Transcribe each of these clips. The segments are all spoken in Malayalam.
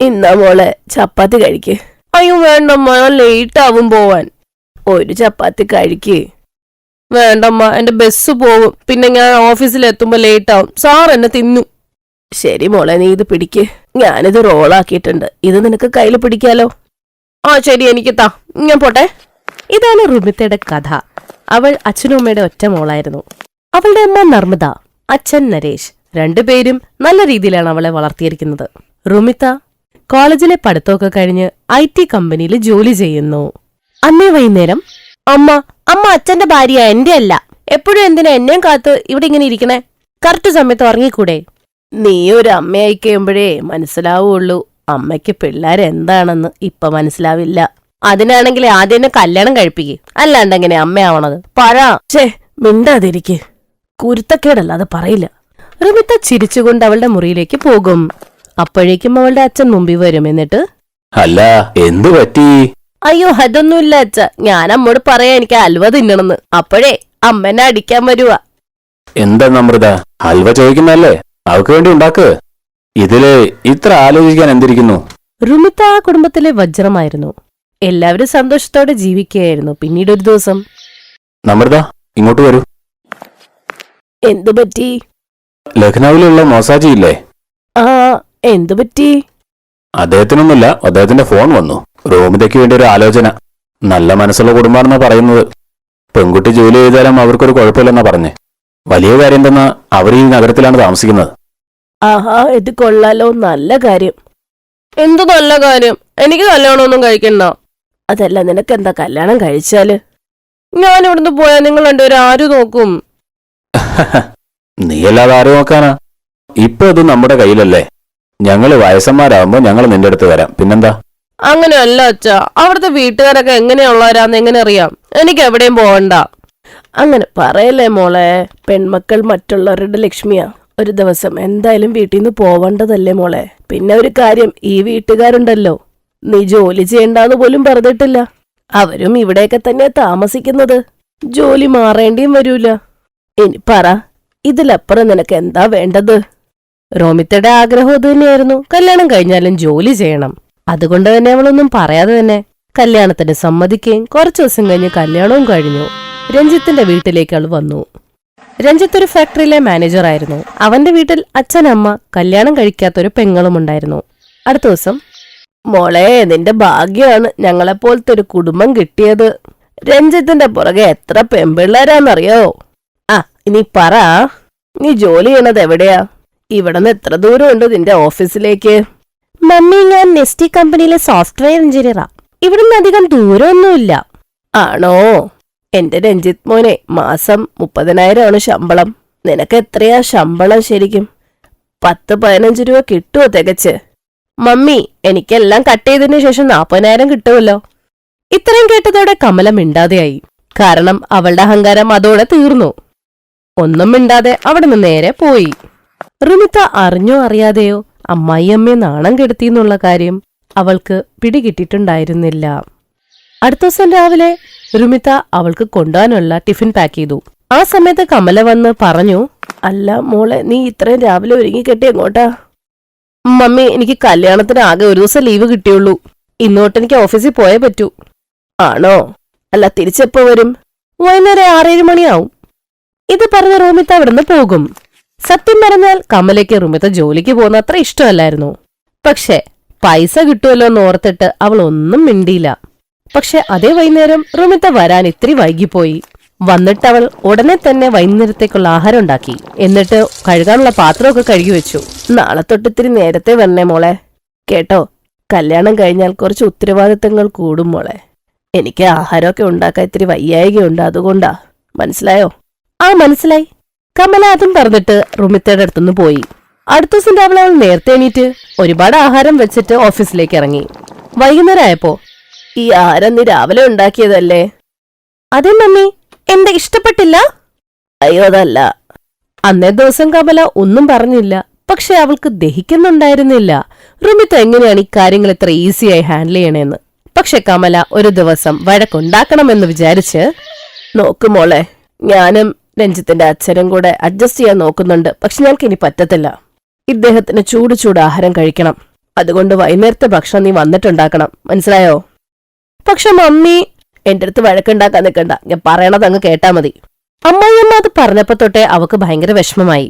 ഇന്നാ മോളെ ചപ്പാത്തി കഴിക്ക്. അയ്യോ വേണ്ടമ്മ, ഞാൻ ലേറ്റ് ആവും പോവാൻ. ഒരു ചപ്പാത്തി കഴിക്ക്. വേണ്ടമ്മ, എന്റെ ബസ് പോകും, പിന്നെ ഞാൻ ഓഫീസിൽ എത്തുമ്പോ ലേറ്റ് ആവും. സാർ എന്നെ തിന്നു. ശരി മോളെ, നീ ഇത് പിടിക്ക്. ഞാനിത് റോളാക്കിയിട്ടുണ്ട്, ഇത് നിനക്ക് കയ്യിൽ പിടിക്കാലോ. ആ ശരി, എനിക്ക് താ, ഞാൻ പോട്ടെ. ഇതാണ് റുമിത്തയുടെ കഥ. അവൾ അച്ഛനും അമ്മയുടെ ഒറ്റ മോളായിരുന്നു. അവളുടെ അമ്മ നർമ്മദ, അച്ഛൻ നരേഷ്. രണ്ടുപേരും നല്ല രീതിയിലാണ് അവളെ വളർത്തിയിരിക്കുന്നത്. റുമിത്ത കോളേജിലെ പഠിത്തമൊക്കെ കഴിഞ്ഞ് IT കമ്പനിയിൽ ജോലി ചെയ്യുന്നു. അന്നേ വൈകുന്നേരം അമ്മ അച്ഛന്റെ ഭാര്യ, എന്റെ അല്ല. എപ്പോഴും എന്തിനാ എന്നെയും കാത്ത് ഇവിടെ ഇങ്ങനെ ഇരിക്കണേ? കറക്റ്റ് സമയത്ത് ഉറങ്ങിക്കൂടെ? നീ ഒരു അമ്മയായി കഴിയുമ്പോഴേ മനസ്സിലാവുള്ളൂ അമ്മയ്ക്ക് പിള്ളേരെന്താണെന്ന്. ഇപ്പൊ മനസ്സിലാവില്ല. അതിനാണെങ്കിൽ ആദ്യം എന്നെ കല്യാണം കഴിപ്പിക്ക്, അല്ലാണ്ട് എങ്ങനെ അമ്മയാവണത്? ഛേ, മിണ്ടാതിരിക്ക്. കുരുത്തക്കേടല്ലാതെ പറയില്ല. റുമിത്ത ചിരിച്ചുകൊണ്ട് അവളുടെ മുറിയിലേക്ക് പോകും. അപ്പോഴേക്കും അവളുടെ അച്ഛൻ മുമ്പിൽ വരും. എന്നിട്ട്, അല്ല, എന്തു പറ്റി? അയ്യോ അതൊന്നുമില്ല അച്ഛ, ഞാൻ അമ്മോട് പറയാ എനിക്ക് ഹൽവ തിന്നണെന്ന്. അപ്പോഴേ അമ്മനെ അടിക്കാൻ വരുവാ. എന്താ നമ്രത, ഹൽവ ചോദിക്കുന്നല്ലേ? അവക്ക് വേണ്ടി ഉണ്ടാക്ക്. ഇതില് ഇത്ര ആലോചിക്കാൻ എന്തിരിക്കുന്നു? റുമിത്ത ആ കുടുംബത്തിലെ വജ്രമായിരുന്നു. എല്ലാവരും സന്തോഷത്തോടെ ജീവിക്കുകയായിരുന്നു. പിന്നീട് ഒരു ദിവസം, നമ്രത ഇങ്ങോട്ട് വരൂ. എന്തു പറ്റി? ലഖ്നൌവിലുള്ള മോസാജി ഇല്ലേ? ആ, എന്തു പറ്റി? അദ്ദേഹത്തിനൊന്നുമില്ല, അദ്ദേഹത്തിന്റെ ഫോൺ വന്നു. റോമിതയ്ക്ക് വേണ്ടി ഒരു ആലോചന. നല്ല മനസ്സുള്ള കുടുംബമാണെന്നാ പറയുന്നത്. പെൺകുട്ടി ജോലി ചെയ്താലും അവർക്കൊരു കുഴപ്പമില്ലെന്നാ പറഞ്ഞേ. വലിയ കാര്യം എന്തെന്നാ, അവർ ഈ നഗരത്തിലാണ് താമസിക്കുന്നത്. ആഹാ, ഇത് കൊള്ളാലോ, നല്ല കാര്യം. എന്തു നല്ല കാര്യം? എനിക്ക് കല്യാണമൊന്നും കഴിക്കണ്ട. അതല്ല, നിനക്കെന്താ കല്യാണം കഴിച്ചാല്? ഞാൻ ഇവിടുന്ന് പോയാൽ നിങ്ങൾ രണ്ടുപേരും ആര് നോക്കും? നീയല്ലാതെ ആര് നോക്കാനാ? ഇപ്പൊ ഇത് നമ്മുടെ കയ്യിലല്ലേ. ഞങ്ങള് വയസ്സന്മാരാകുമ്പോ ഞങ്ങൾ നിന്റെ അടുത്ത് വരാം, പിന്നെന്താ? അങ്ങനെയല്ല അച്ഛാ, അവിടുത്തെ വീട്ടുകാരൊക്കെ എങ്ങനെയുള്ളവരാന്ന് എങ്ങനെ അറിയാം? എനിക്ക് എവിടെയും പോവണ്ട. അങ്ങനെ പറയല്ലേ മോളെ, പെൺമക്കൾ മറ്റുള്ളവരുടെ ലക്ഷ്മിയാ. ഒരു ദിവസം എന്തായാലും വീട്ടിൽ നിന്ന് പോവേണ്ടതല്ലേ മോളെ. പിന്നെ ഒരു കാര്യം, ഈ വീട്ടുകാരുണ്ടല്ലോ, നീ ജോലി ചെയ്യണ്ടെന്ന് പോലും പറഞ്ഞിട്ടില്ല. അവരും ഇവിടെയൊക്കെ തന്നെ താമസിക്കുന്നത്. ജോലി മാറേണ്ടിയും വരൂല. ഇനി പറ, ഇതിലപ്പുറം നിനക്ക് എന്താ വേണ്ടത്? റോമിത്തയുടെ ആഗ്രഹം ഇത് തന്നെയായിരുന്നു, കല്യാണം കഴിഞ്ഞാലും ജോലി ചെയ്യണം. അതുകൊണ്ട് തന്നെ അവളൊന്നും പറയാതെ തന്നെ കല്യാണത്തിന് സമ്മതിക്കുകയും കുറച്ചു ദിവസം കഴിഞ്ഞ് കല്യാണവും കഴിഞ്ഞു. രഞ്ജിത്തിന്റെ വീട്ടിലേക്ക് അവൾ വന്നു. രഞ്ജിത്ത് ഒരു ഫാക്ടറിയിലെ മാനേജറായിരുന്നു. അവന്റെ വീട്ടിൽ അച്ഛനമ്മ, കല്യാണം കഴിക്കാത്തൊരു പെങ്ങളും ഉണ്ടായിരുന്നു. അടുത്ത ദിവസം, മോളെ നിന്റെ ഭാഗ്യമാണ് ഞങ്ങളെപ്പോലത്തെ ഒരു കുടുംബം കിട്ടിയത്. രഞ്ജിത്തിന്റെ പുറകെ എത്ര പെൺപിള്ളേരാന്നറിയോ? ആ, ഇനി പറ, നീ ജോലി ചെയ്യണത് എവിടെയാ? ഇവിടുന്ന് എത്ര ദൂരമുണ്ട് നിന്റെ ഓഫീസിലേക്ക്? മമ്മി, ഞാൻ നെസ്റ്റി കമ്പനിയിലെ സോഫ്റ്റ്വെയർ എഞ്ചിനീയറാ. ഇവിടുന്ന് അധികം ദൂരമൊന്നുമില്ല. ആണോ? എന്റെ രഞ്ജിത്ത് മോനെ, മാസം 30,000 ശമ്പളം. നിനക്ക് എത്രയാ ശമ്പളം ശരിക്കും? 10-15 രൂപ കിട്ടുമോ തികച്ച്? മമ്മി, എനിക്കെല്ലാം കട്ട് ചെയ്തതിനു ശേഷം 40,000 കിട്ടുമല്ലോ. ഇത്രയും കേട്ടതോടെ കമല മിണ്ടാതെയായി. കാരണം അവളുടെ അഹങ്കാരം അതോടെ തീർന്നു. ഒന്നും മിണ്ടാതെ അവിടെ നിന്ന് നേരെ പോയി. റുമിത്ത അറിഞ്ഞോ അറിയാതെയോ അമ്മായിയമ്മയെ നാണം കെടുത്തിയെന്നുള്ള കാര്യം അവൾക്ക് പിടികിട്ടിട്ടുണ്ടായിരുന്നില്ല. അടുത്ത ദിവസം രാവിലെ റുമിത്ത അവൾക്ക് കൊണ്ടുപോകാനുള്ള ടിഫിൻ പാക്ക് ചെയ്തു. ആ സമയത്ത് കമല വന്ന് പറഞ്ഞു, അല്ല മോളെ, നീ ഇത്രയും രാവിലെ ഒരുങ്ങിക്കെട്ടി എങ്ങോട്ടാ? മമ്മി, എനിക്ക് കല്യാണത്തിന് ആകെ ഒരു ദിവസം ലീവ് കിട്ടിയുള്ളൂ. ഇന്നോട്ട് എനിക്ക് ഓഫീസിൽ പോയേ പറ്റൂ. ആണോ? അല്ല, തിരിച്ചെപ്പോ വരും? വൈകുന്നേരം 6-7 മണിയാവും. ഇത് പറഞ്ഞ റുമിത്ത അവിടുന്ന് പോകും. സത്യം പറഞ്ഞാൽ കമലയ്ക്ക് റുമിത്ത ജോലിക്ക് പോകുന്ന അത്ര ഇഷ്ടമല്ലായിരുന്നു. പക്ഷെ പൈസ കിട്ടുമല്ലോ എന്ന് ഓർത്തിട്ട് അവൾ ഒന്നും മിണ്ടിയില്ല. പക്ഷെ അതേ വൈകുന്നേരം റുമിത്ത വരാൻ ഇത്തിരി വൈകിപ്പോയി. വന്നിട്ട് അവൾ ഉടനെ തന്നെ വൈകുന്നേരത്തേക്കുള്ള ആഹാരം ഉണ്ടാക്കി. എന്നിട്ട് കഴുകാനുള്ള പാത്രമൊക്കെ കഴുകി വെച്ചു. നാളെ തൊട്ട് ഇത്തിരി നേരത്തെ വരണേ മോളെ, കേട്ടോ? കല്യാണം കഴിഞ്ഞാൽ കുറച്ച് ഉത്തരവാദിത്തങ്ങൾ കൂടും മോളെ. എനിക്ക് ആഹാരമൊക്കെ ഉണ്ടാക്കാൻ ഇത്തിരി വയ്യായികയുണ്ട്, അതുകൊണ്ടാ. മനസ്സിലായോ? ആ, മനസ്സിലായി. കമല അതും പറഞ്ഞിട്ട് റുമിത്തയുടെ അടുത്തുനിന്ന് പോയി. അടുത്ത ദിവസം രാവിലെ അവൾ നേരത്തെ എണീറ്റ് ഒരുപാട് ആഹാരം വെച്ചിട്ട് ഓഫീസിലേക്ക് ഇറങ്ങി. വൈകുന്നേരം ആയപ്പോ, ഈ ആഹാരം നീ രാവിലെ ഉണ്ടാക്കിയതല്ലേ? അതെ മമ്മി. എന്താ, ഇഷ്ടപ്പെട്ടില്ല? അയ്യോ, അതല്ല. അന്നേ ദിവസം കമല ഒന്നും പറഞ്ഞില്ല. പക്ഷെ അവൾക്ക് ദഹിക്കുന്നുണ്ടായിരുന്നില്ല റുമിത്ത എങ്ങനെയാണ് ഈ കാര്യങ്ങൾ ഇത്ര ഈസിയായി ഹാൻഡിൽ ചെയ്യണേന്ന്. പക്ഷെ കമല ഒരു ദിവസം വഴക്കുണ്ടാക്കണമെന്ന് വിചാരിച്ച്, നോക്കുമോളെ, ഞാനും രഞ്ജിത്തിന്റെ അച്ഛനും കൂടെ അഡ്ജസ്റ്റ് ചെയ്യാൻ നോക്കുന്നുണ്ട്. പക്ഷെ ഞങ്ങൾക്ക് ഇനി പറ്റത്തില്ല. ഇദ്ദേഹത്തിന് ചൂട് ആഹാരം കഴിക്കണം. അതുകൊണ്ട് വൈകുന്നേരത്തെ ഭക്ഷണം നീ വന്നിട്ടുണ്ടാക്കണം, മനസ്സിലായോ? പക്ഷെ മമ്മി എന്റെ അടുത്ത് വഴക്കുണ്ടാക്കാൻ നിൽക്കണ്ട, ഞാൻ പറയണത് അങ്ങ് കേട്ടാ മതി. അമ്മായിയമ്മ അത് പറഞ്ഞപ്പോ തൊട്ടേ അവൾക്ക് ഭയങ്കര വിഷമമായി.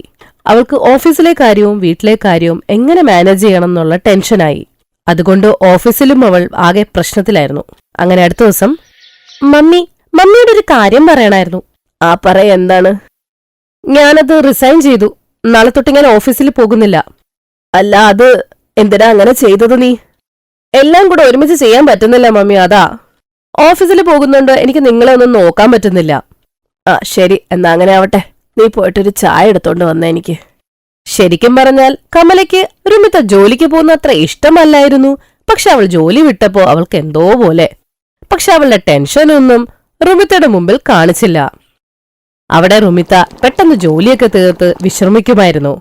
അവൾക്ക് ഓഫീസിലെ കാര്യവും വീട്ടിലെ കാര്യവും എങ്ങനെ മാനേജ് ചെയ്യണം എന്നുള്ള ടെൻഷനായി. അതുകൊണ്ട് ഓഫീസിലും അവൾ ആകെ പ്രശ്നത്തിലായിരുന്നു. അങ്ങനെ അടുത്ത ദിവസം മമ്മിയുടെ ഒരു കാര്യം പറയണായിരുന്നു. ആ പറയ, എന്താണ്? ഞാനത് റിസൈൻ ചെയ്തു. നാളെ തൊട്ട് ഞാൻ ഓഫീസിൽ പോകുന്നില്ല. അല്ല, അത് എന്തിനാ അങ്ങനെ ചെയ്തത് നീ? എല്ലാം കൂടെ ഒരുമിച്ച് ചെയ്യാൻ പറ്റുന്നില്ല മമ്മി, അതാ. ഓഫീസിൽ പോകുന്നുണ്ട്, എനിക്ക് നിങ്ങളെ ഒന്നും നോക്കാൻ പറ്റുന്നില്ല. ആ ശരി, എന്നാ അങ്ങനെ ആവട്ടെ. നീ പോയിട്ടൊരു ചായ എടുത്തോണ്ട് വന്ന എനിക്ക്. ശരിക്കും പറഞ്ഞാൽ കമലയ്ക്ക് രുമിത ജോലിക്ക് പോകുന്ന അത്ര ഇഷ്ടമല്ലായിരുന്നു. പക്ഷെ അവൾ ജോലി വിട്ടപ്പോ അവൾക്ക് എന്തോ പോലെ. പക്ഷെ അവളുടെ ടെൻഷനൊന്നും റുമിതയുടെ മുമ്പിൽ കാണിച്ചില്ല. അവിടെ റുമിത പെട്ടെന്ന് ജോലിയൊക്കെ തീർത്ത് വിശ്രമിക്കുമായിരുന്നു.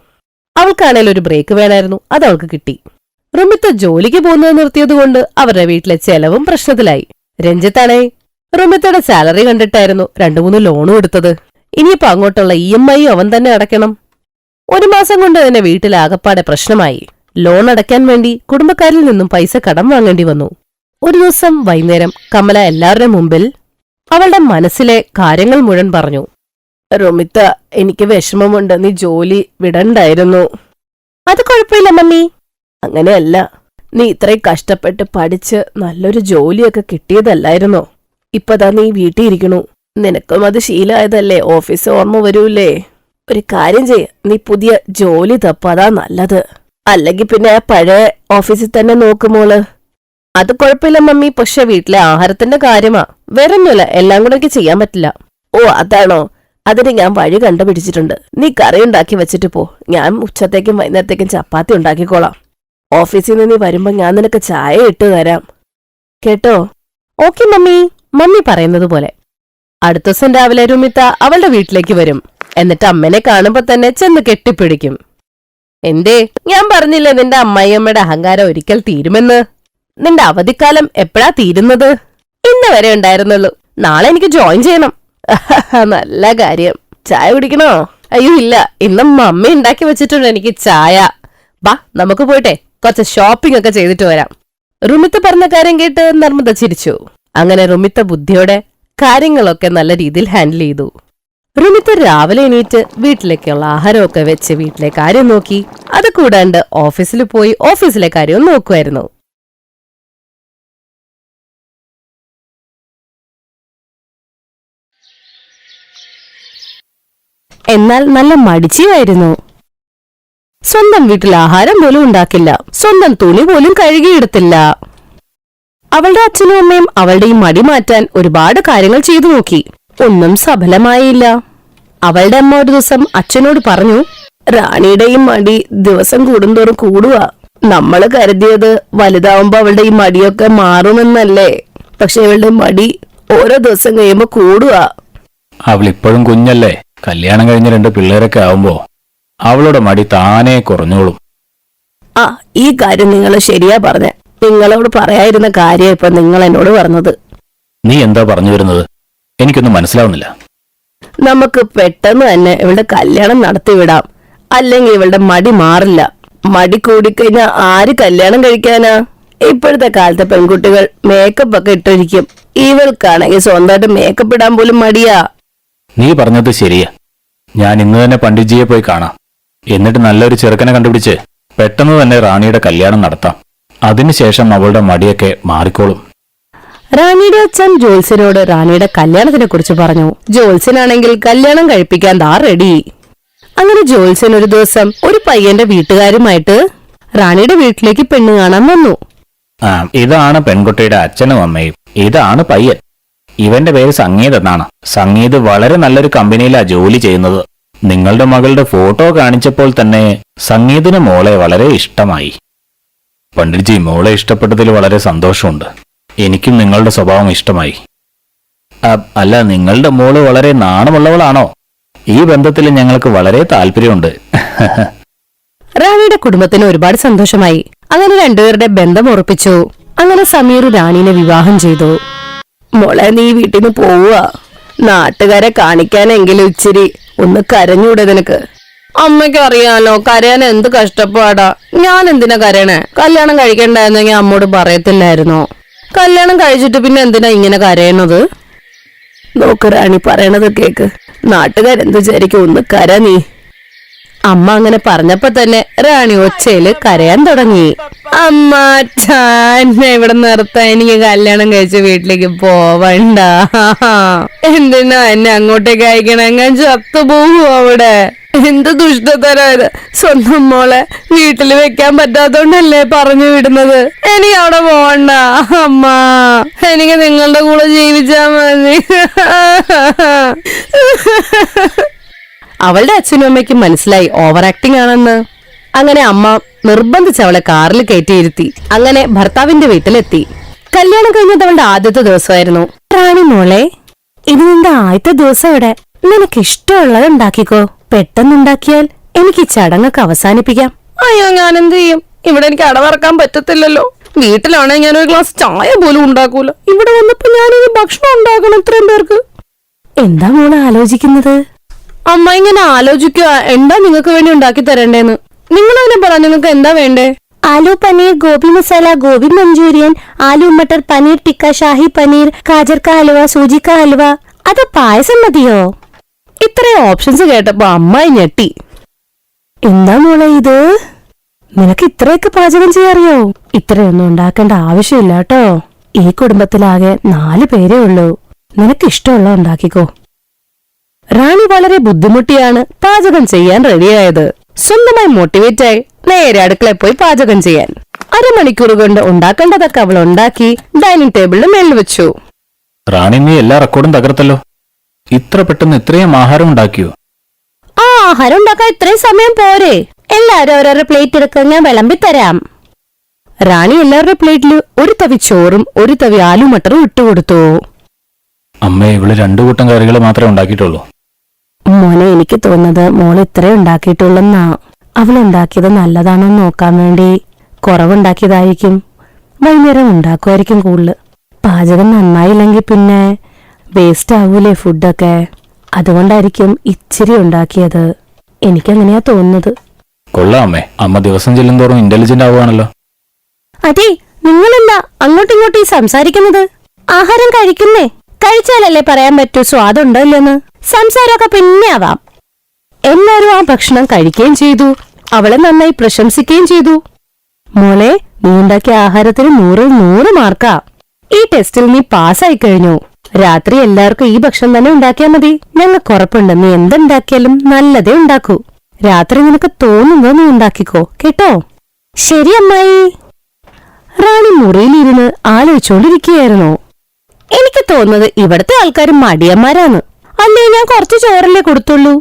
അവൾക്കാണേൽ ഒരു ബ്രേക്ക് വേണമായിരുന്നു, അത് അവൾക്ക് കിട്ടി. റുമിത ജോലിക്ക് പോകുന്നത് നിർത്തിയതുകൊണ്ട് അവരുടെ വീട്ടിലെ ചെലവും പ്രശ്നത്തിലായി. രഞ്ജിത്താണേ റുമിതയുടെ സാലറി കണ്ടിട്ടായിരുന്നു 2-3 ലോണും എടുത്തത്. ഇനിയിപ്പോ അങ്ങോട്ടുള്ള EMI അവൻ തന്നെ അടയ്ക്കണം. 1 മാസം കൊണ്ട് തന്നെ വീട്ടിലാകപ്പാടെ പ്രശ്നമായി. ലോൺ അടയ്ക്കാൻ വേണ്ടി കുടുംബക്കാരിൽ നിന്നും പൈസ കടം വാങ്ങേണ്ടി വന്നു. ഒരു ദിവസം വൈകുന്നേരം കമല എല്ലാവരുടെ മുമ്പിൽ അവളുടെ മനസ്സിലെ കാര്യങ്ങൾ മുഴുവൻ പറഞ്ഞു. റുമിത, എനിക്ക് വിഷമമുണ്ട്, നീ ജോലി വിടണ്ടായിരുന്നു. അത് കുഴപ്പമില്ല മമ്മി. അങ്ങനെയല്ല, നീ ഇത്രയും കഷ്ടപ്പെട്ട് പഠിച്ച് നല്ലൊരു ജോലിയൊക്കെ കിട്ടിയതല്ലായിരുന്നോ? ഇപ്പതാ നീ വീട്ടിൽ ഇരിക്കണു. നിനക്കും അത് ശീലമായതല്ലേ, ഓഫീസ് ഓർമ്മ വരൂലേ? ഒരു കാര്യം ചെയ്യ, നീ പുതിയ ജോലി തപ്പാതാ നല്ലത്. അല്ലെങ്കിൽ പിന്നെ ആ പഴയ ഓഫീസിൽ തന്നെ നോക്കുമോള്. അത് കുഴപ്പമില്ല മമ്മി, പക്ഷെ വീട്ടിലെ ആഹാരത്തിന്റെ കാര്യമാ. വേറൊന്നുമില്ല, എല്ലാം കൂടെ എനിക്ക് ചെയ്യാൻ പറ്റില്ല. ഓ അതാണോ? അതിന് ഞാൻ വഴി കണ്ടുപിടിച്ചിട്ടുണ്ട്. നീ കറി ഉണ്ടാക്കി വെച്ചിട്ട് പോ, ഞാൻ ഉച്ചത്തേക്കും വൈകുന്നേരത്തേക്കും ചപ്പാത്തി ഉണ്ടാക്കിക്കോളാം. ഓഫീസിൽ നിന്ന് നീ വരുമ്പോ ഞാൻ നിനക്ക് ചായ ഇട്ട് തരാം, കേട്ടോ? Okay mummy. മമ്മി പറയുന്നത് പോലെ അടുത്ത ദിവസം രാവിലെ രുമിത അവളുടെ വീട്ടിലേക്ക് വരും. എന്നിട്ട് അമ്മനെ കാണുമ്പോ തന്നെ ചെന്ന് കെട്ടിപ്പിടിക്കും. എന്തേ, ഞാൻ പറഞ്ഞില്ലേ നിന്റെ അമ്മായിയമ്മയുടെ അഹങ്കാരം ഒരിക്കൽ തീരുമെന്ന്? നിന്റെ അവധിക്കാലം എപ്പോഴാ തീരുന്നത്? ഇന്ന് വരെ ഉണ്ടായിരുന്നുള്ളൂ. നാളെ എനിക്ക് ജോയിൻ ചെയ്യണം. നല്ല കാര്യം. ചായ കുടിക്കണോ? അയ്യോ ഇല്ല, ഇന്നും മമ്മി ഉണ്ടാക്കി വെച്ചിട്ടുണ്ട് എനിക്ക് ചായ. ബാ നമുക്ക് പോയിട്ടെ കുറച്ച് ഷോപ്പിംഗ് ഒക്കെ ചെയ്തിട്ട് വരാം. റുമിത്ത പറഞ്ഞ കാര്യം കേട്ട് നർമ്മദ ചിരിച്ചു. അങ്ങനെ റുമിത്ത ബുദ്ധിയോടെ കാര്യങ്ങളൊക്കെ നല്ല രീതിയിൽ ഹാൻഡിൽ ചെയ്തു. റുമിത്ത രാവിലെ എണീറ്റ് വീട്ടിലേക്കുള്ള ആഹാരമൊക്കെ വെച്ച് വീട്ടിലെ കാര്യം നോക്കി. അത് കൂടാണ്ട് ഓഫീസിൽ പോയി ഓഫീസിലെ കാര്യവും നോക്കുമായിരുന്നു. എന്നാൽ നല്ല മടിച്ചിയായിരുന്നു. സ്വന്തം വീട്ടിൽ ആഹാരം പോലും ഉണ്ടാക്കില്ല, സ്വന്തം തുണി പോലും കഴുകിയെടുത്തില്ല. അവളുടെ അച്ഛനും അമ്മയും അവളുടെ ഈ മടി മാറ്റാൻ ഒരുപാട് കാര്യങ്ങൾ ചെയ്തു നോക്കി, ഒന്നും സഫലമായില്ല. അവളുടെ അമ്മ ഒരു ദിവസം അച്ഛനോട് പറഞ്ഞു, റാണിയുടെ ഈ മടി ദിവസം കൂടുന്തോറും കൂടുക. നമ്മള് കരുതിയത് വലുതാവുമ്പോ അവളുടെ ഈ മടിയൊക്കെ മാറുമെന്നല്ലേ, പക്ഷെ ഇവളുടെ മടി ഓരോ ദിവസം കഴിയുമ്പോ കൂടുക. അവളിപ്പോഴും കുഞ്ഞല്ലേ, കല്യാണം കഴിഞ്ഞ 2 പിള്ളേരൊക്കെ ആവുമ്പോ അവളുടെ മടി താനേ കുറഞ്ഞോളും. ആ ഈ കാര്യം നിങ്ങൾ ശരിയാ പറഞ്ഞേ. നിങ്ങളോട് പറയാതിരുന്ന കാര്യം ഇപ്പൊ നിങ്ങൾ എന്നോട് പറഞ്ഞത്. നീ എന്താ പറഞ്ഞു വരുന്നത്? എനിക്കൊന്നും മനസ്സിലാവുന്നില്ല. നമുക്ക് പെട്ടെന്ന് തന്നെ ഇവളുടെ കല്യാണം നടത്തിവിടാം, അല്ലെങ്കിൽ ഇവളുടെ മടി മാറില്ല. മടി കൂടിക്കഴിഞ്ഞാൽ ആര് കല്യാണം കഴിക്കാനാ? ഇപ്പോഴത്തെ കാലത്തെ പെൺകുട്ടികൾ മേക്കപ്പ് ഒക്കെ ഇട്ടിരിക്കും. ഇവൾക്കാണെങ്കിൽ സ്വന്തമായിട്ട് മേക്കപ്പ് ഇടാൻ പോലും മടിയാ. നീ പറഞ്ഞത് ശരിയാ. ഞാൻ ഇന്ന് തന്നെ പണ്ഡിറ്റ്ജിയെ പോയി കാണാം. എന്നിട്ട് നല്ലൊരു ചെറുക്കനെ കണ്ടുപിടിച്ച് പെട്ടെന്ന് തന്നെ റാണിയുടെ കല്യാണം നടത്താം. അതിനുശേഷം അവളുടെ മടിയൊക്കെ മാറിക്കോളും. റാണിയുടെ അച്ഛൻ ജോത്സ്യനോട് റാണിയുടെ കല്യാണത്തിനെ കുറിച്ച് പറഞ്ഞു. ജോത്സ്യനാണെങ്കിൽ കല്യാണം കഴിപ്പിക്കാൻ ദാ റെഡി. അങ്ങനെ ജോത്സ്യൻ ഒരു ദിവസം ഒരു പയ്യന്റെ വീട്ടുകാരുമായിട്ട് റാണിയുടെ വീട്ടിലേക്ക് പെണ്ണ് കാണാൻ വന്നു. ഇതാണ് പെൺകുട്ടിയുടെ അച്ഛനും അമ്മയും. ഇതാണ് പയ്യൻ. ഇവന്റെ പേര് സംഗീത് എന്നാണ്. സംഗീത് വളരെ നല്ലൊരു കമ്പനിയിലാ ജോലി ചെയ്യുന്നത്. നിങ്ങളുടെ മകളുടെ ഫോട്ടോ കാണിച്ചപ്പോൾ തന്നെ സംഗീതിന് മോളെ വളരെ ഇഷ്ടമായി. പണ്ഡിറ്റ്ജി, മോളെ ഇഷ്ടപ്പെട്ടതിൽ വളരെ സന്തോഷമുണ്ട്. എനിക്കും നിങ്ങളുടെ സ്വഭാവം ഇഷ്ടമായി. അല്ല, നിങ്ങളുടെ മോള് വളരെ നാണമുള്ളവളാണോ? ഈ ബന്ധത്തിൽ ഞങ്ങൾക്ക് വളരെ താല്പര്യമുണ്ട്. റാണിയുടെ കുടുംബത്തിന് ഒരുപാട് സന്തോഷമായി. അങ്ങനെ രണ്ടുപേരുടെ ബന്ധം ഉറപ്പിച്ചു. അങ്ങനെ സമീർ റാണിനെ വിവാഹം ചെയ്തു. മോളെ, നീ വീട്ടിൽ നിന്ന് പോവുക. നാട്ടുകാരെ കാണിക്കാനെങ്കിലും ഇച്ചിരി ഒന്ന് കരഞ്ഞൂടെ നിനക്ക്? അമ്മയ്ക്ക് അറിയാലോ കരയാൻ എന്ത് കഷ്ടപ്പാടാ. ഞാൻ എന്തിനാ കരയണേ? കല്യാണം കഴിക്കണ്ടായിരുന്നെങ്കിൽ അമ്മോട് പറയത്തില്ലായിരുന്നോ? കല്യാണം കഴിച്ചിട്ട് പിന്നെ എന്തിനാ ഇങ്ങനെ കരയണത്? നോക്ക് റാണി, പറയണത് കേക്ക്. നാട്ടുകാരെന്ത് വിചാരിക്കും? ഒന്ന് കര നീ. അമ്മ അങ്ങനെ പറഞ്ഞപ്പോ തന്നെ റാണി ഒച്ചയില് കരയാൻ തുടങ്ങി. അമ്മ എന്നെ ഇവിടെ നിർത്താൻ, എനിക്ക് കല്യാണം കഴിച്ച് വീട്ടിലേക്ക് പോവണ്ട. എന്തിനാ എന്നെ അങ്ങോട്ടേക്ക് അയക്കണേ? ഞാൻ ചത്തുപോകും അവിടെ. എന്ത് ദുഷ്ടതരായത്! സ്വന്തം മോളെ വീട്ടിൽ വെക്കാൻ പറ്റാത്തോണ്ടല്ലേ പറഞ്ഞു വിടുന്നത്. എനിക്ക് അവിടെ പോവണ്ട അമ്മ. എനിക്ക് നിങ്ങളുടെ കൂടെ ജീവിച്ചാ മതി. അവളുടെ അച്ഛനും അമ്മയ്ക്കും മനസ്സിലായി ഓവർ ആക്ടിംഗ് ആണെന്ന്. അങ്ങനെ അമ്മ നിർബന്ധിച്ച് അവളെ കാറിൽ കയറ്റിയിരുത്തി. അങ്ങനെ ഭർത്താവിന്റെ വീട്ടിലെത്തി. കല്യാണം കഴിഞ്ഞത് അവളുടെ ആദ്യത്തെ ദിവസമായിരുന്നു. റാണി മോളെ, ഇത് നിന്റെ ആദ്യത്തെ ദിവസം ഇവിടെ. നിനക്ക് ഇഷ്ടമുള്ളത് ഉണ്ടാക്കിക്കോ. പെട്ടെന്നുണ്ടാക്കിയാൽ എനിക്ക് ഈ ചടങ്ങൊക്കെ അവസാനിപ്പിക്കാം. അയ്യോ, ഞാൻ എന്ത് ചെയ്യും? ഇവിടെ എനിക്ക് അടവറക്കാൻ പറ്റത്തില്ലല്ലോ. വീട്ടിലാണെങ്കിൽ ഞാനൊരു ഗ്ലാസ് ചായ പോലും ഉണ്ടാക്കൂല. ഇവിടെ വന്നപ്പോ ഞാനൊരു ഭക്ഷണം ഉണ്ടാക്കണം ഇത്രയും പേർക്ക്. എന്താ മോളെ ആലോചിക്കുന്നത്? അമ്മ ഇങ്ങനെ ആലോചിക്കുക, എന്താ നിങ്ങൾക്ക് വേണ്ടി ഉണ്ടാക്കി തരണ്ടേന്ന്. നിങ്ങൾ തന്നെ പറ, നിങ്ങൾക്ക് എന്താ വേണ്ടേ? ആലു പനീർ, ഗോബി മസാല, ഗോബി മഞ്ചൂരിയൻ, ആലു മട്ടർ പനീർ ടിക്ക, ഷാഹി പനീർ, ഗാജർ കാ ഹൽവ, സൂജി കാ ഹൽവ. അത് പായസം മതിയോ? ഇത്രയും ഓപ്ഷൻസ് കേട്ടപ്പോ അമ്മായി ഞെട്ടി. എന്താ മോളെ ഇത്? നിനക്ക് ഇത്രയൊക്കെ പാചകം ചെയ്യാറിയോ? ഇത്രയൊന്നും ഉണ്ടാക്കേണ്ട ആവശ്യമില്ല കേട്ടോ. ഈ കുടുംബത്തിലാകെ 4 പേരേ ഉള്ളൂ. നിനക്ക് ഇഷ്ടമുള്ള ഉണ്ടാക്കിക്കോ. റാണി വളരെ ബുദ്ധിമുട്ടിയാണ് പാചകം ചെയ്യാൻ റെഡിയായത്. സ്വന്തമായി മോട്ടിവേറ്റായി നേരെ അടുക്കളയിൽ പോയി പാചകം ചെയ്യാൻ. അരമണിക്കൂർ കൊണ്ട് ഉണ്ടാക്കേണ്ടതൊക്കെ അവൾ ഉണ്ടാക്കി ഡൈനിങ് ടേബിളിന് മേളിൽ വെച്ചു. റാണി, നീ എല്ലാ റെക്കോർഡും തകർത്തല്ലോ. ഇത്ര പെട്ടെന്ന് ഇത്രയും ആഹാരം ഉണ്ടാക്കിയോ? ആ ആഹാരം ഉണ്ടാക്കാൻ ഇത്രയും സമയം പോരെ? എല്ലാരും ഓരോരോ പ്ലേറ്റ് എടുക്കാൻ ഞാൻ വിളമ്പിത്തരാം. റാണി എല്ലാവരുടെ പ്ലേറ്റില് ഒരു തവി ചോറും ഒരു തവി ആലു മട്ടറും ഇട്ടുകൊടുത്തു. അമ്മേ, ഇവള് 2 കൂട്ടം കറികൾ മാത്രമേ ഉണ്ടാക്കിയിട്ടുള്ളൂ. മോനെ, എനിക്ക് തോന്നുന്നത് മോള് ഇത്രയും ഉണ്ടാക്കിയിട്ടുള്ളെന്നാ. അവളുണ്ടാക്കിയത് നല്ലതാണോ നോക്കാൻ വേണ്ടി കുറവുണ്ടാക്കിയതായിരിക്കും. വൈകുന്നേരം ഉണ്ടാക്കുമായിരിക്കും കൂടുതൽ. പാചകം നന്നായില്ലെങ്കിൽ പിന്നെ വേസ്റ്റ് ആവൂലേ ഫുഡൊക്കെ. അതുകൊണ്ടായിരിക്കും ഇച്ചിരി ഉണ്ടാക്കിയത്. എനിക്കങ്ങനെയാ തോന്നുന്നത്. കൊള്ളാം അമ്മേ, അമ്മ ദിവസം ചെല്ലുന്തോറും ഇന്റലിജന്റ് ആവുകയാണല്ലോ. അതെ, നിങ്ങളെന്താ അങ്ങോട്ടും ഇങ്ങോട്ടും സംസാരിക്കുന്നത്? ആഹാരം കഴിക്കുന്നേ, കഴിച്ചാലല്ലേ പറയാൻ പറ്റൂ സ്വാദുണ്ടോ ഇല്ലെന്ന്. സംസാരമൊക്കെ പിന്നെ ആവാം. എല്ലാവരും ആ ഭക്ഷണം കഴിക്കുകയും ചെയ്തു. അവളെ നന്നായി പ്രശംസിക്കുകയും ചെയ്തു. മോളെ, നീ ഉണ്ടാക്കിയ ആഹാരത്തിന് 100-ൽ 100 മാർക്കാ. ഈ ടെസ്റ്റിൽ നീ പാസ്സായി കഴിഞ്ഞു. രാത്രി എല്ലാവർക്കും ഈ ഭക്ഷണം തന്നെ ഉണ്ടാക്കിയാൽ മതി. ഞങ്ങൾക്ക് ഉറപ്പുണ്ട് നീ എന്തുണ്ടാക്കിയാലും നല്ലതേ ഉണ്ടാക്കൂ. രാത്രി നിനക്ക് തോന്നുന്നത് നീ ഉണ്ടാക്കിക്കോ, കേട്ടോ? ശരി അമ്മായി. റാണി മുറിയിലിരുന്ന് ആലോചിച്ചോണ്ടിരിക്കുകയായിരുന്നു. എനിക്ക് തോന്നുന്നത് ഇവിടത്തെ ആൾക്കാർ മടിയന്മാരാണ്. അല്ലേ, ഞാൻ കുറച്ച് ചോറല്ലേ കൊടുത്തുള്ളൂ.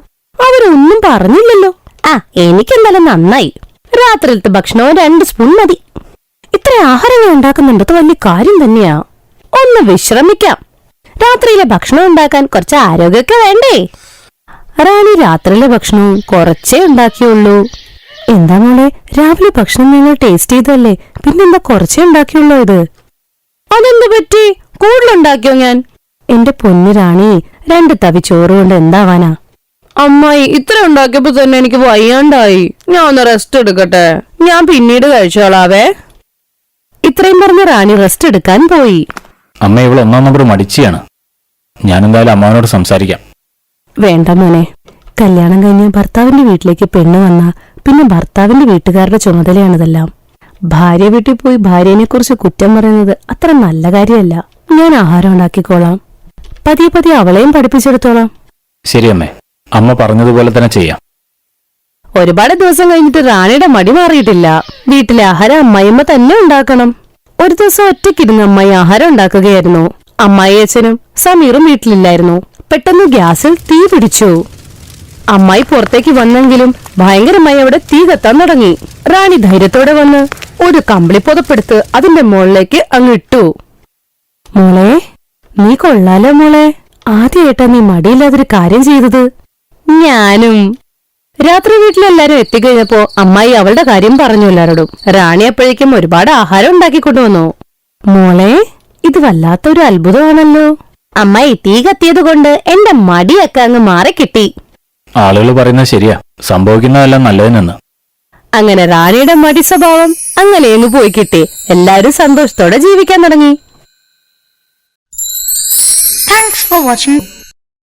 അവരൊന്നും പറഞ്ഞില്ലല്ലോ. ആ, എനിക്കെന്തായാലും നന്നായി. രാത്രിയിലത്തെ ഭക്ഷണവും 2 സ്പൂൺ മതി. ഇത്ര ആഹാരങ്ങൾ ഉണ്ടാക്കുന്നുണ്ടത് വലിയ കാര്യം തന്നെയാ. ഒന്ന് വിശ്രമിക്കാം. രാത്രിയിലെ ഭക്ഷണം ഉണ്ടാക്കാൻ കുറച്ച് ആരോഗ്യമൊക്കെ വേണ്ടേ? റാണി രാത്രിയിലെ ഭക്ഷണവും കുറച്ചേ ഉണ്ടാക്കിയുള്ളൂ. എന്താ മോളെ, രാവിലെ ഭക്ഷണം നിങ്ങൾ ടേസ്റ്റ് ചെയ്തല്ലേ, പിന്നെന്താ കുറച്ചേ ഉണ്ടാക്കിയുള്ളൂ ഇത്? അതെന്ത് പറ്റി? കൂടുതലുണ്ടാക്കിയോ ഞാൻ? എന്റെ പൊന്നു റാണി, 2 തവി ചോറ് കൊണ്ട് എന്താവാനാ? അമ്മായി, ഇത്ര ഉണ്ടാക്കിയപ്പോ തന്നെ എനിക്ക് വയ്യാണ്ടായി. ഞാൻ ഒന്ന് റെസ്റ്റ് എടുക്കട്ടെ. ഞാൻ പിന്നീട് കഴിച്ചോളാവേ. ഇത്രയും പറഞ്ഞ് റാണി റെസ്റ്റ് എടുക്കാൻ പോയി. അമ്മ, ഇവള് 1 നമ്പർ മടിച്ചിയാണ്. ഞാനെന്തായാലും അമ്മാവനോട് സംസാരിക്കാം. വേണ്ട മോനെ, കല്യാണം കഴിഞ്ഞ് ഭർത്താവിന്റെ വീട്ടിലേക്ക് പെണ്ണ് വന്ന പിന്നെ ഭർത്താവിന്റെ വീട്ടുകാരുടെ ചുമതലയാണിതെല്ലാം. ഭാര്യ വീട്ടിൽ പോയി ഭാര്യനെ കുറിച്ച് കുറ്റം പറയുന്നത് അത്ര നല്ല കാര്യമല്ല. ഞാൻ ആഹാരം ഉണ്ടാക്കിക്കോളാം. പതിയെ പതിയെ അവളെയും പഠിപ്പിച്ചെടുത്തോളാം. ശരി അമ്മേ, അമ്മ പറഞ്ഞതുപോലെ തന്നെ ചെയ്യാം. ഒരുപാട് ദിവസം കഴിഞ്ഞിട്ട് റാണിയുടെ മടി മാറിയിട്ടില്ല. വീട്ടിലെ ആഹാരം അമ്മായിയമ്മ തന്നെ ഉണ്ടാക്കണം. ഒരു ദിവസം ഒറ്റയ്ക്കിരുന്ന് അമ്മായി ആഹാരം ഉണ്ടാക്കുകയായിരുന്നു. അമ്മായി അച്ഛനും സമീറും വീട്ടിലില്ലായിരുന്നു. പെട്ടെന്ന് ഗ്യാസിൽ തീ പിടിച്ചു. അമ്മായി പുറത്തേക്ക് വന്നെങ്കിലും ഭയങ്കരമായി അവിടെ തീ കത്താൻ തുടങ്ങി. റാണി ധൈര്യത്തോടെ വന്ന് ഒരു കമ്പിളി പുതപ്പെടുത്ത് അതിന്റെ മുകളിലേക്ക് അങ്ങിട്ടു. മോളെ, നീ കൊള്ളാലോ മോളെ. ആദ്യമായിട്ടാ നീ മടിയില്ലാതൊരു കാര്യം ചെയ്തത്. ഞാനും. രാത്രി വീട്ടിലെല്ലാരും എത്തിക്കഴിഞ്ഞപ്പോ അമ്മായി അവളുടെ കാര്യം പറഞ്ഞു എല്ലാരോടും. റാണി അപ്പോഴേക്കും ഒരുപാട് ആഹാരം ഉണ്ടാക്കിക്കൊണ്ടുവന്നു. മോളെ, ഇത് വല്ലാത്തൊരു അത്ഭുതമാണല്ലോ. അമ്മായി തീ കത്തിയത് കൊണ്ട് എന്റെ മടിയൊക്കെ അങ്ങ് മാറിക്കിട്ടി. ആളുകൾ പറയുന്നത് ശരിയാ, സംഭവിക്കുന്നതെല്ലാം നല്ലതിനെന്ന്. അങ്ങനെ റാണിയുടെ മടി സ്വഭാവം അങ്ങനെ അങ്ങ് പോയി കിട്ടി. എല്ലാരും സന്തോഷത്തോടെ ജീവിക്കാൻ തുടങ്ങി. Thanks for watching.